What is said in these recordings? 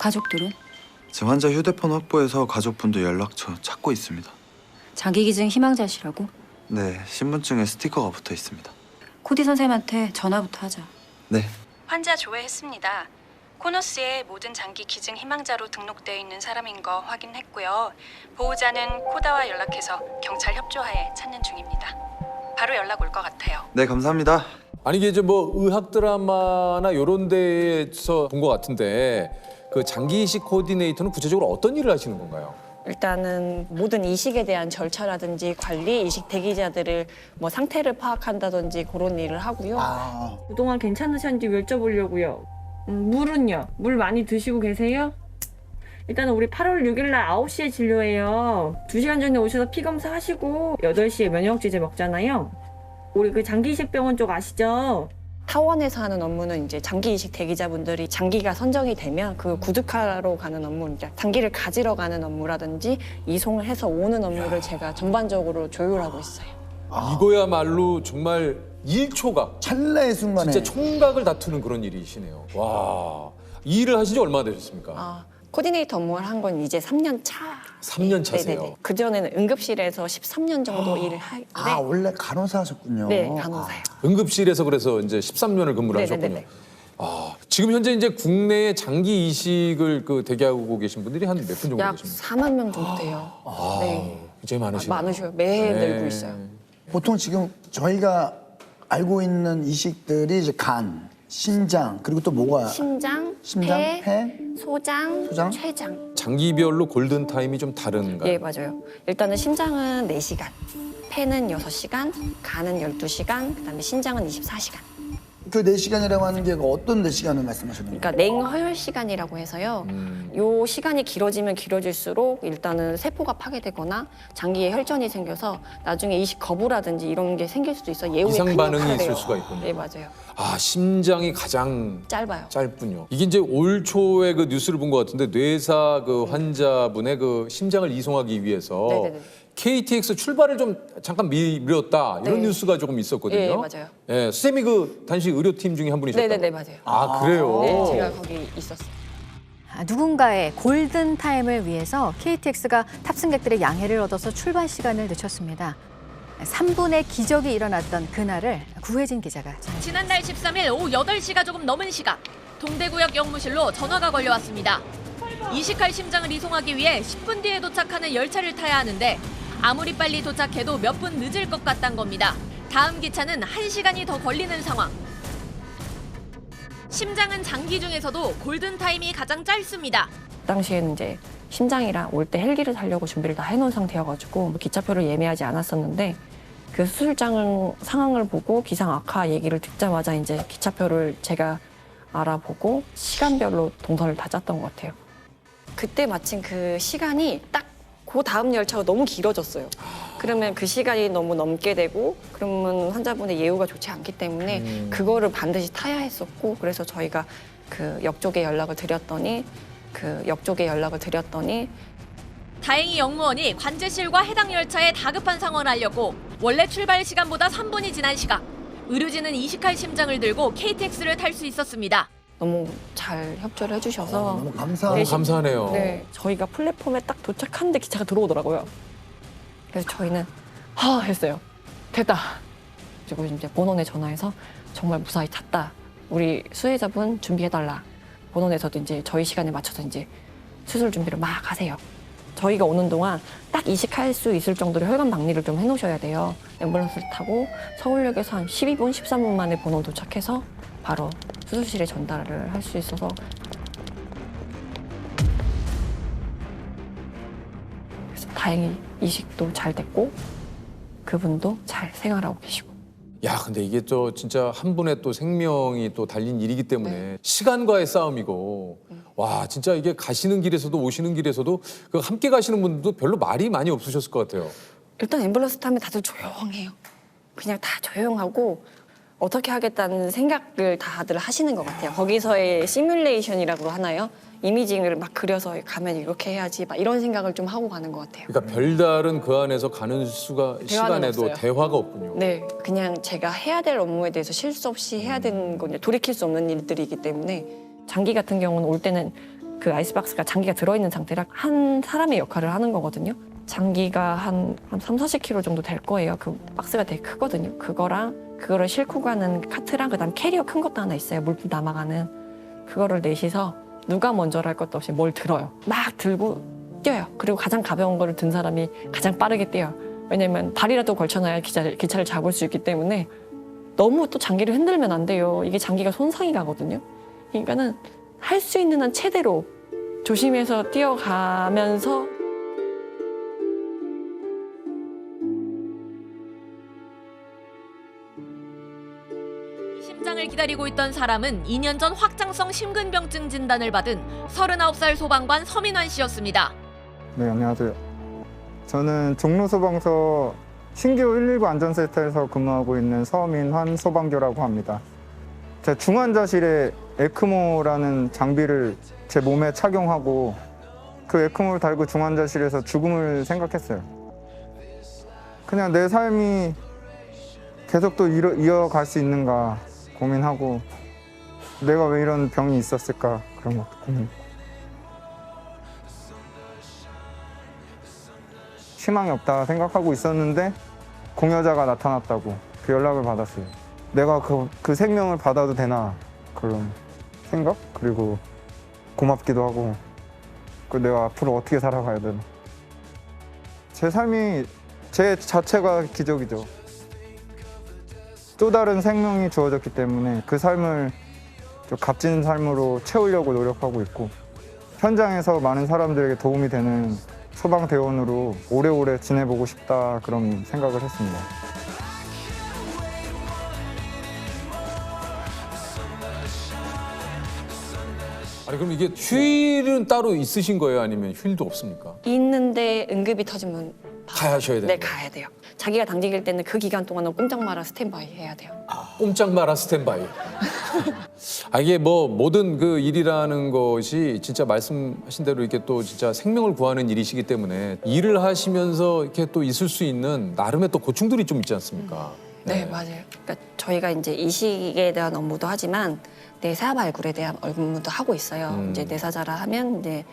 가족들은? 제 환자 휴대폰 확보해서 가족분들 연락처 찾고 있습니다. 장기기증 희망자시라고? 네, 신분증에 스티커가 붙어 있습니다. 코디 선생님한테 전화부터 하자. 네. 환자 조회했습니다. 코너스에 모든 장기 기증 희망자로 등록되어 있는 사람인 거 확인했고요. 보호자는 코다와 연락해서 경찰 협조하에 찾는 중입니다. 바로 연락 올 것 같아요. 네, 감사합니다. 아니 이게 이제 뭐 의학 드라마나 이런 데서 본 것 같은데 그 장기 이식 코디네이터는 구체적으로 어떤 일을 하시는 건가요? 일단은 모든 이식에 대한 절차라든지 관리, 이식 대기자들을 뭐 상태를 파악한다든지 그런 일을 하고요. 그동안 괜찮으셨는지 여쭤보려고요. 물은요? 물 많이 드시고 계세요? 일단은 우리 8월 6일 날 9시에 진료해요. 2시간 전에 오셔서 피 검사하시고 8시에 면역제제 먹잖아요. 우리 그 장기이식병원 쪽 아시죠? 타원에서 하는 업무는 이제 장기 이식 대기자분들이 장기가 선정이 되면 그 구득하러 가는 업무, 그러니까 장기를 가지러 가는 업무라든지 이송을 해서 오는 업무를 제가 전반적으로 조율하고 있어요. 이거야말로 정말 일초각, 찰나의 순간에 진짜 총각을 다투는 그런 일이시네요. 와, 이 일을 하신 지 얼마나 되셨습니까? 코디네이터 업무를 한 건 이제 3년 차. 3년 차세요. 네네네. 그전에는 응급실에서 13년 정도 일을 하는데 원래 간호사 하셨군요. 네, 간호사요. 응급실에서 그래서 이제 13년을 근무를 하셨군요. 네네네. 지금 현재 이제 국내에 장기 이식을 그 대기하고 계신 분들이 한 몇 분 정도 약 계십니까? 4만 명 정도 돼요. 네. 굉장히 많으시네요. 많으셔요. 매해 네. 늘고 있어요. 보통 지금 저희가 알고 있는 이식들이 이제 간, 심장, 그리고 또 뭐가 심장, 심장, 폐, 소장, 소장? 췌장. 장기별로 골든 타임이 좀 다른가요? 예, 맞아요. 일단은 심장은 4시간, 폐는 6시간, 간은 12시간, 그다음에 신장은 24시간. 그 4시간이라고 하는 게 어떤 4시간을 말씀하시는 거예요? 그러니까 냉허혈 시간이라고 해서요. 요 시간이 길어지면 길어질수록 일단은 세포가 파괴되거나 장기에 혈전이 생겨서 나중에 이식 거부라든지 이런 게 생길 수도 있어. 예후에 이상 큰 반응이 역할을 있을 해요. 수가 있군요. 네, 맞아요. 심장이 가장 짧아요. 짧군요. 이게 이제 올 초에 그 뉴스를 본 것 같은데 뇌사 그 환자분의 그 심장을 이송하기 위해서 네네네. KTX 출발을 좀 잠깐 미뤘다 이런 네. 뉴스가 조금 있었거든요. 예, 맞아요. 예, 선생님이 그 당시 의료팀 중에 한 분이셨다고. 네네네, 맞아요. 아, 그래요? 네, 제가 거기 있었어요. 누군가의 골든 타임을 위해서 KTX가 탑승객들의 양해를 얻어서 출발 시간을 늦췄습니다. 3분의 기적이 일어났던 그날을 구혜진 기자가 전해드립니다. 지난달 13일 오후 8시가 조금 넘은 시각 동대구역 영무실로 전화가 걸려왔습니다. 이식할 심장을 이송하기 위해 10분 뒤에 도착하는 열차를 타야 하는데 아무리 빨리 도착해도 몇 분 늦을 것 같단 겁니다. 다음 기차는 1시간이 더 걸리는 상황. 심장은 장기 중에서도 골든타임이 가장 짧습니다. 당시에는 이제 심장이랑 올 때 헬기를 타려고 준비를 다 해놓은 상태여가지고 뭐 기차표를 예매하지 않았었는데 그 수술장 상황을 보고 기상 악화 얘기를 듣자마자 이제 기차표를 제가 알아보고 시간별로 동선을 다 짰던 것 같아요. 그때 마침 그 시간이 딱 그 다음 열차가 너무 길어졌어요. 그러면 그 시간이 너무 넘게 되고 그러면 환자분의 예후가 좋지 않기 때문에 그거를 반드시 타야 했었고 그래서 저희가 그 역 쪽에 연락을 드렸더니 다행히 역무원이 관제실과 해당 열차에 다급한 상황을 알렸고 원래 출발 시간보다 3분이 지난 시각 의료진은 이식할 심장을 들고 KTX를 탈 수 있었습니다. 너무 잘 협조를 해주셔서 너무 감사하고 너무 감사하네요. 네, 저희가 플랫폼에 딱 도착하는데 기차가 들어오더라고요. 그래서 저희는 했어요. 됐다. 그리고 이제 본원에 전화해서 정말 무사히 탔다. 우리 수혜자분 준비해달라. 본원에서도 이제 저희 시간에 맞춰서 이제 수술 준비를 막 하세요. 저희가 오는 동안 딱 이식할 수 있을 정도로 혈관 박리를 좀 해놓으셔야 돼요. 앰뷸런스를 타고 서울역에서 한 12분, 13분 만에 본원 도착해서 바로 수술실에 전달을 할 수 있어서 그래서 다행히 이식도 잘 됐고 그분도 잘 생활하고 계시고. 야, 근데 이게 또 진짜 한 분의 또 생명이 또 달린 일이기 때문에 시간과의 싸움이고 와, 진짜 이게 가시는 길에서도 오시는 길에서도 그 함께 가시는 분들도 별로 말이 많이 없으셨을 것 같아요. 일단 앰뷸런스 타면 다들 조용해요. 그냥 다 조용하고 어떻게 하겠다는 생각을 다들 하시는 것 같아요. 거기서의 시뮬레이션이라고 하나요? 이미징을 막 그려서 가면 이렇게 해야지 막 이런 생각을 좀 하고 가는 것 같아요. 그러니까 별다른 그 안에서 가는 시간에도 없어요. 대화가 없군요. 네, 그냥 제가 해야 될 업무에 대해서 실수 없이 해야 되는 건 돌이킬 수 없는 일들이기 때문에 장기 같은 경우는 올 때는 그 아이스박스가 장기가 들어있는 상태라 한 사람의 역할을 하는 거거든요. 장기가 한 3, 40kg 정도 될 거예요. 그 박스가 되게 크거든요. 그거를 싣고 가는 카트랑 그다음 캐리어 큰 것도 하나 있어요. 물품 담아가는. 그거를 넷이서 누가 먼저를 할 것도 없이 뭘 들어요. 막 들고 뛰어요. 그리고 가장 가벼운 거를 든 사람이 가장 빠르게 뛰어요. 왜냐면 다리라도 걸쳐놔야 기차를 잡을 수 있기 때문에 너무 또 장기를 흔들면 안 돼요. 이게 장기가 손상이 가거든요. 그러니까는 할 수 있는 한 최대로 조심해서 뛰어가면서 심장을 기다리고 있던 사람은 2년 전 확장성 심근병증 진단을 받은 39살 소방관 서민환 씨였습니다. 네, 안녕하세요. 저는 종로소방서 신기호 119 안전센터에서 근무하고 있는 서민환 소방교라고 합니다. 제 중환자실에 에크모라는 장비를 제 몸에 착용하고 그 에크모를 달고 중환자실에서 죽음을 생각했어요. 그냥 내 삶이 계속 또 이어갈 수 있는가 고민하고 내가 왜 이런 병이 있었을까 그런 것도 고민. 희망이 없다 생각하고 있었는데 공여자가 나타났다고 그 연락을 받았어요. 내가 그 생명을 받아도 되나 그런 생각? 그리고 고맙기도 하고 내가 앞으로 어떻게 살아가야 되나. 제 삶이 제 자체가 기적이죠. 또 다른 생명이 주어졌기 때문에 그 삶을 좀 값진 삶으로 채우려고 노력하고 있고 현장에서 많은 사람들에게 도움이 되는 소방대원으로 오래오래 지내보고 싶다 그런 생각을 했습니다. 아니 그럼 이게 휴일은 따로 있으신 거예요? 아니면 휴일도 없습니까? 있는데 응급이 터지면 가셔야 돼요? 네, 가야 돼요. 자기가 당직일 때는 그 기간 동안은 꼼짝 마라 스탠바이 해야 돼요. 꼼짝 마라 스탠바이. 이게 뭐 모든 그 일이라는 것이 진짜 말씀하신 대로 이렇게 또 진짜 생명을 구하는 일이시기 때문에 일을 하시면서 이렇게 또 있을 수 있는 나름의 또 고충들이 좀 있지 않습니까? 네, 맞아요. 그러니까 저희가 이제 이식에 대한 업무도 하지만 내사 발굴에 대한 업무도 하고 있어요. 이제 내사자라 하면 이제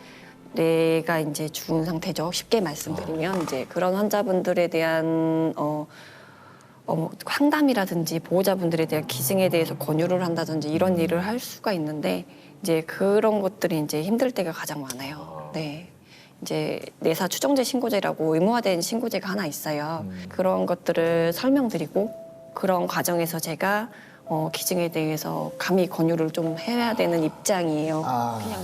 뇌가 이제 죽은 상태죠. 쉽게 말씀드리면 이제 그런 환자분들에 대한 상담이라든지 보호자분들에 대한 기증에 대해서 권유를 한다든지 이런 일을 할 수가 있는데 이제 그런 것들이 이제 힘들 때가 가장 많아요. 네. 이제 내사 추정제 신고제라고 의무화된 신고제가 하나 있어요. 그런 것들을 설명드리고 그런 과정에서 제가 기증에 대해서 감히 권유를 좀 해야 되는 입장이에요. 그냥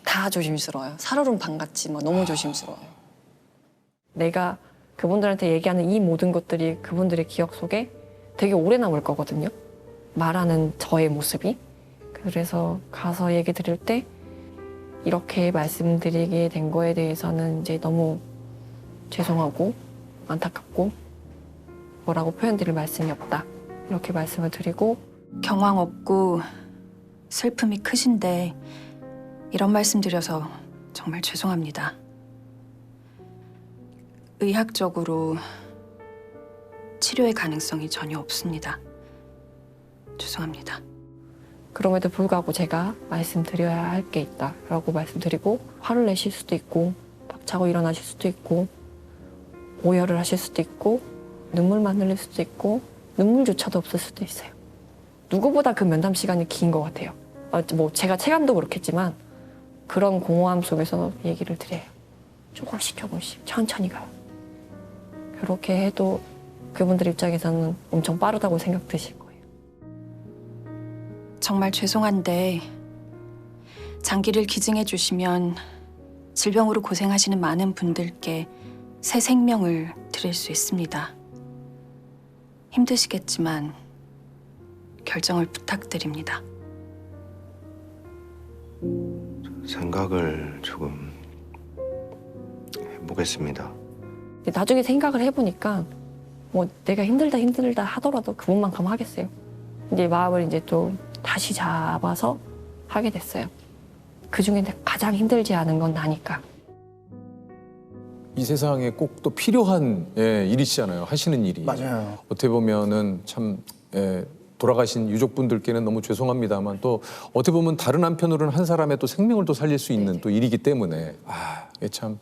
다 조심스러워요. 살얼음 반같이 너무 조심스러워요. 내가 그분들한테 얘기하는 이 모든 것들이 그분들의 기억 속에 되게 오래 남을 거거든요. 말하는 저의 모습이. 그래서 가서 얘기 드릴 때 이렇게 말씀드리게 된 거에 대해서는 이제 너무 죄송하고 안타깝고 뭐라고 표현드릴 말씀이 없다. 이렇게 말씀을 드리고 경황 없고 슬픔이 크신데 이런 말씀 드려서 정말 죄송합니다. 의학적으로 치료의 가능성이 전혀 없습니다. 죄송합니다. 그럼에도 불구하고 제가 말씀드려야 할 게 있다라고 말씀드리고 화를 내실 수도 있고 박차고 일어나실 수도 있고 오열을 하실 수도 있고 눈물만 흘릴 수도 있고 눈물조차도 없을 수도 있어요. 누구보다 그 면담 시간이 긴 것 같아요. 뭐 제가 체감도 그렇겠지만 그런 공허함 속에서 얘기를 드려요. 조금씩 천천히 가요. 그렇게 해도 그분들 입장에서는 엄청 빠르다고 생각되실 거예요. 정말 죄송한데 장기를 기증해 주시면 질병으로 고생하시는 많은 분들께 새 생명을 드릴 수 있습니다. 힘드시겠지만 결정을 부탁드립니다. 생각을 조금 해보겠습니다. 나중에 생각을 해보니까 뭐 내가 힘들다 하더라도 그분만큼 하겠어요. 이제 마음을 이제 또 다시 잡아서 하게 됐어요. 그중에 가장 힘들지 않은 건 나니까. 이 세상에 꼭 또 필요한 일이시잖아요. 하시는 일이. 맞아요. 어떻게 보면은 참 돌아가신 유족분들께는 너무 죄송합니다만 또 어떻게 보면 다른 한편으로는 한 사람의 또 생명을 또 살릴 수 있는 또 일이기 때문에 이게 참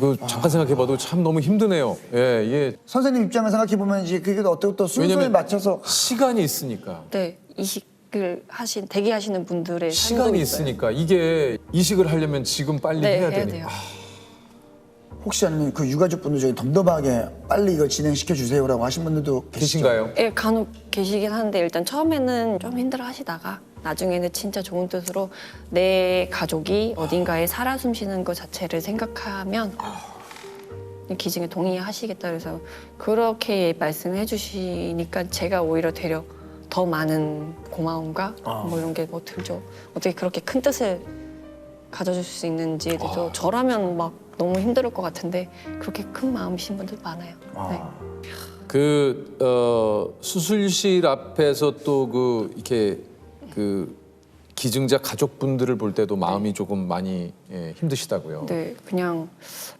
그 잠깐 생각해봐도 참 너무 힘드네요. 예, 이게 선생님 입장을 생각해 보면 이제 그게 어떻게 또 순서에 왜냐면 맞춰서 시간이 있으니까. 네, 이식을 대기하시는 분들의 삶도 시간이 있어요. 있으니까 이게 이식을 하려면 지금 빨리 네, 해야 해야 되니까. 돼요. 혹시 아니면 그 유가족분들 중에 덤덤하게 빨리 이거 진행시켜 주세요라고 하신 분들도 계시죠? 계신가요? 예, 간혹 계시긴 하는데 일단 처음에는 좀 힘들어 하시다가 나중에는 진짜 좋은 뜻으로 내 가족이 어딘가에 살아 숨쉬는 것 자체를 생각하면 기증에 동의하시겠다 그래서 그렇게 말씀해 주시니까 제가 오히려 되려 더 많은 고마움과 뭐 이런 게 뭐 들죠. 어떻게 그렇게 큰 뜻을 가져줄 수 있는지에 대해서 저라면 막 너무 힘들 것 같은데 그렇게 큰 마음이신 분들 많아요. 네. 수술실 앞에서 또 이렇게 기증자 가족분들을 볼 때도 마음이 조금 많이 힘드시다고요. 네, 그냥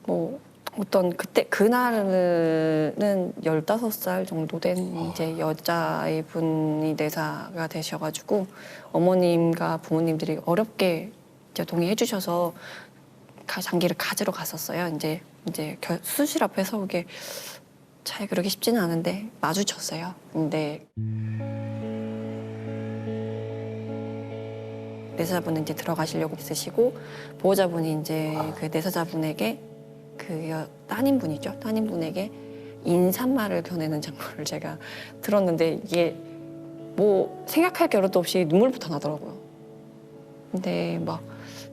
뭐 어떤 그날은 15살 정도 된 이제 여자분이 내사가 되셔가지고 어머님과 부모님들이 어렵게 이제 동의해 주셔서 장기를 가지러 갔었어요. 이제 수술 앞에서 그게 잘 그러기 쉽지는 않은데 마주쳤어요. 근데 내사자분은 이제 들어가시려고 있으시고 보호자분이 이제 그 내사자분에게 따님분이죠. 따님분에게 인사말을 겨내는 장면을 제가 들었는데 이게 뭐 생각할 겨를도 없이 눈물부터 나더라고요. 근데 막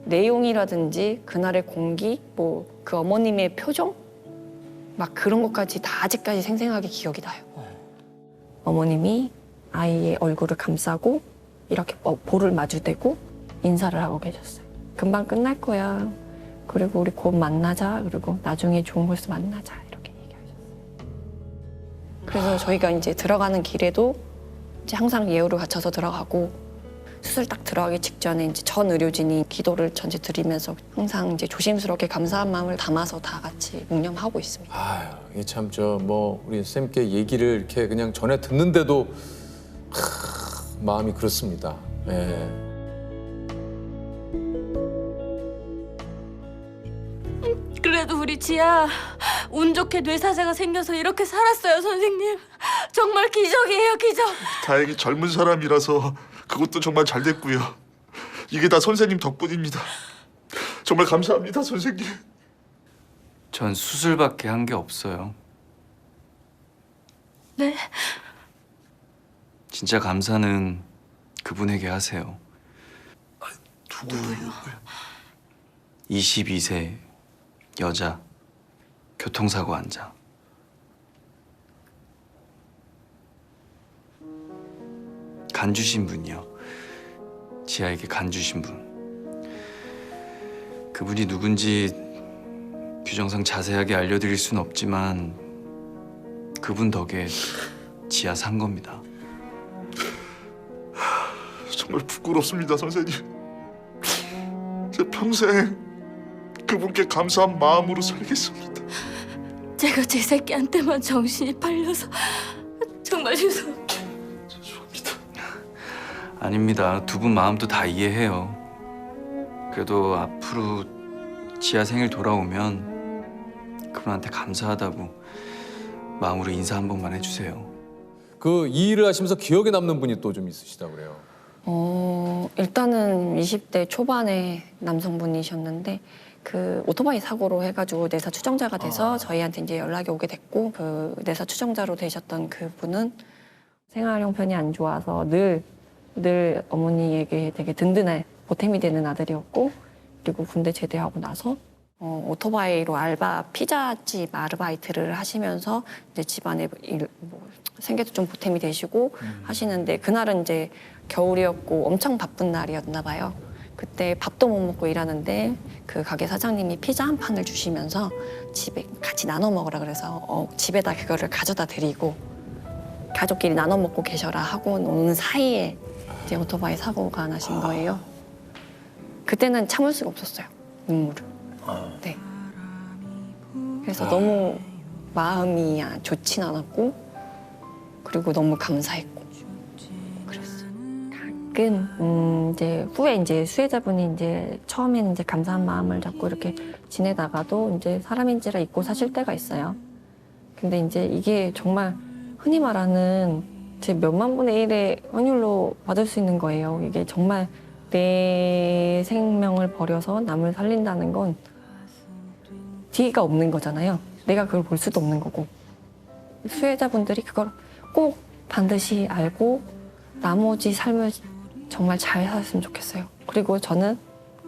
내용이라든지 그날의 공기, 뭐 그 어머님의 표정, 막 그런 것까지 다 아직까지 생생하게 기억이 나요. 어머님이 아이의 얼굴을 감싸고 이렇게 볼을 마주대고 인사를 하고 계셨어요. 금방 끝날 거야. 그리고 우리 곧 만나자. 그리고 나중에 좋은 곳에서 만나자. 이렇게 얘기하셨어요. 그래서 저희가 이제 들어가는 길에도 이제 항상 예우를 갖춰서 들어가고 수술 딱 들어가기 직전에 이제 전 의료진이 기도를 전체 드리면서 항상 이제 조심스럽게 감사한 마음을 담아서 다 같이 묵념하고 있습니다. 아유, 이게 참 우리 쌤께 얘기를 이렇게 그냥 전에 듣는데도 마음이 그렇습니다. 예. 그래도 우리 지아 운 좋게 뇌사자가 생겨서 이렇게 살았어요, 선생님. 정말 기적이에요, 기적. 다행히 젊은 사람이라서 그것도 정말 잘 됐고요. 이게 다 선생님 덕분입니다. 정말 감사합니다, 선생님. 전 수술밖에 한 게 없어요. 네? 진짜 감사는 그분에게 하세요. 누구요? 22세 여자 교통사고 환자. 간 주신 분이요. 지아에게 간 주신 분. 그분이 누군지 규정상 자세하게 알려드릴 순 없지만 그분 덕에 지아 산 겁니다. 정말 부끄럽습니다, 선생님. 제 평생 그분께 감사한 마음으로 살겠습니다. 제가 제 새끼한테만 정신이 팔려서 정말 죄송합니다. 아닙니다. 두 분 마음도 다 이해해요. 그래도 앞으로 지아 생일 돌아오면 그분한테 감사하다고 마음으로 인사 한 번만 해주세요. 이 일을 하시면서 기억에 남는 분이 또 좀 있으시다고 그래요. 일단은 20대 초반의 남성분이셨는데 그 오토바이 사고로 해가지고 내사 추정자가 돼서 저희한테 이제 연락이 오게 됐고 그 내사 추정자로 되셨던 그분은 생활 형편이 안 좋아서 늘 어머니에게 되게 든든한 보탬이 되는 아들이었고 그리고 군대 제대하고 나서 오토바이로 피자집 아르바이트를 하시면서 이제 집안에 생계도 좀 보탬이 되시고 하시는데 그날은 이제 겨울이었고 엄청 바쁜 날이었나 봐요. 그때 밥도 못 먹고 일하는데 그 가게 사장님이 피자 한 판을 주시면서 집에 같이 나눠 먹으라 그래서 집에다 그거를 가져다 드리고 가족끼리 나눠 먹고 계셔라 하고 오는 사이에 이제 오토바이 사고가 나신 거예요. 그때는 참을 수가 없었어요. 눈물을. 네. 그래서 너무 마음이 좋진 않았고 그리고 너무 감사했고 그랬어. 가끔 이제 후에 이제 수혜자분이 이제 처음에는 이제 감사한 마음을 잡고 이렇게 지내다가도 이제 사람인지라 잊고 사실 때가 있어요. 근데 이제 이게 정말 흔히 말하는 제 몇만 분의 1의 확률로 받을 수 있는 거예요. 이게 정말 내 생명을 버려서 남을 살린다는 건 뒤가 없는 거잖아요. 내가 그걸 볼 수도 없는 거고. 수혜자분들이 그걸 꼭 반드시 알고 나머지 삶을 정말 잘 사셨으면 좋겠어요. 그리고 저는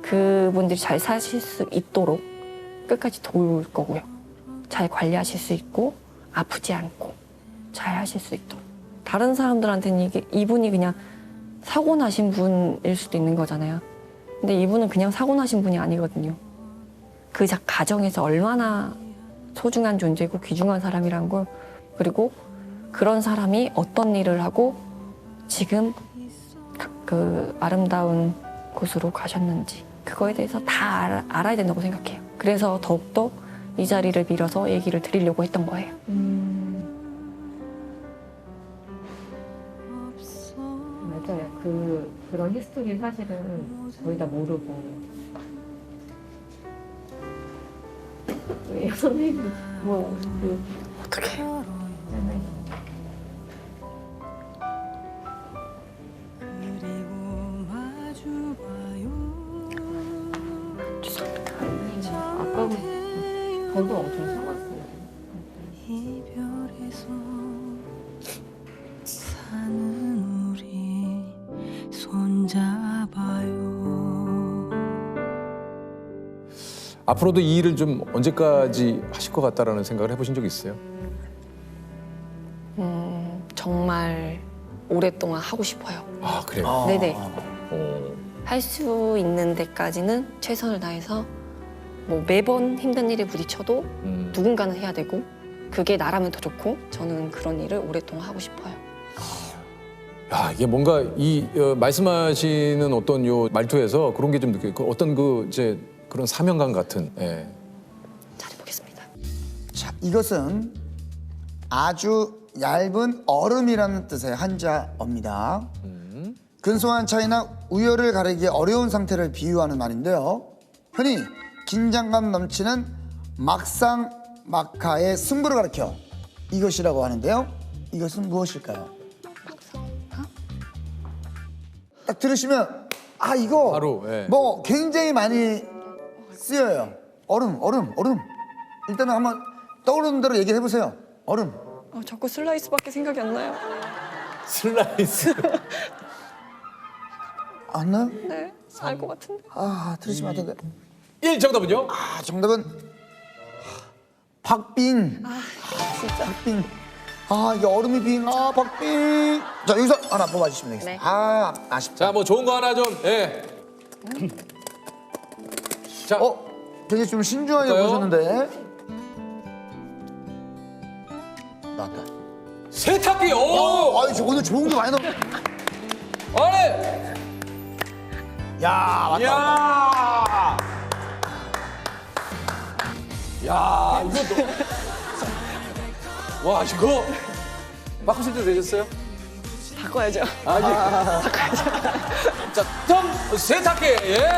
그분들이 잘 사실 수 있도록 끝까지 도울 거고요. 잘 관리하실 수 있고 아프지 않고 잘 하실 수 있도록. 다른 사람들한테는 이분이 그냥 사고 나신 분일 수도 있는 거잖아요. 근데 이분은 그냥 사고 나신 분이 아니거든요. 그 가정에서 얼마나 소중한 존재고 귀중한 사람이란 걸, 그리고 그런 사람이 어떤 일을 하고 지금 그 아름다운 곳으로 가셨는지 그거에 대해서 다 알아야 된다고 생각해요. 그래서 더욱더 이 자리를 빌어서 얘기를 드리려고 했던 거예요. 맞아요. 그런 히스토리 사실은 거의 다 모르고. 왜요, 선생님? 어떡해. 죄송합니다. 아까 저도 엄청 참았어요. 앞으로도 이 일을 좀 언제까지 하실 것 같다라는 생각을 해보신 적 있어요? 정말 오랫동안 하고 싶어요. 아, 그래요? 네네. 할 수 있는 데까지는 최선을 다해서 뭐 매번 힘든 일에 부딪혀도 누군가는 해야 되고 그게 나라면 더 좋고 저는 그런 일을 오랫동안 하고 싶어요. 야, 이게 뭔가 이 말씀하시는 어떤 요 말투에서 그런 게 좀 느껴요. 어떤 이제 그런 사명감 같은. 예. 잘해보겠습니다. 자, 이것은 아주 얇은 얼음이라는 뜻의 한자어입니다. 근소한 차이나 우열을 가리기 어려운 상태를 비유하는 말인데요. 흔히 긴장감 넘치는 막상막하의 승부를 가리켜 이것이라고 하는데요. 이것은 무엇일까요? 딱 들으시면 아 이거 바로, 예. 뭐 굉장히 많이 쓰여요. 얼음. 일단은 한번 떠오르는 대로 얘기해 보세요. 얼음. 자꾸 슬라이스밖에 생각이 안 나요. 슬라이스. 안 나요? 네, 알 것 같은데. 아 들으시면 안 되는데. 1 정답은요? 아 정답은 박빙. 진짜. 박빙. 아 이게 얼음이 빙. 아 박빙. 자 여기서 하나 뽑아주시면 되겠습니다. 네. 아 아쉽다. 자, 뭐 좋은 거 하나 좀. 예. 자, 굉장히 좀 신중하게 볼까요? 보셨는데. 나왔다. 세탁기. 오! 아유 저 오늘 좋은 게 많이 나와. 아니. 야 맞다. 야. 야, 이거 와, 이거 바꾸실 때 되셨어요? 바꿔야죠. 아니. 바꿔야죠. 자, 점 세탁기. 예.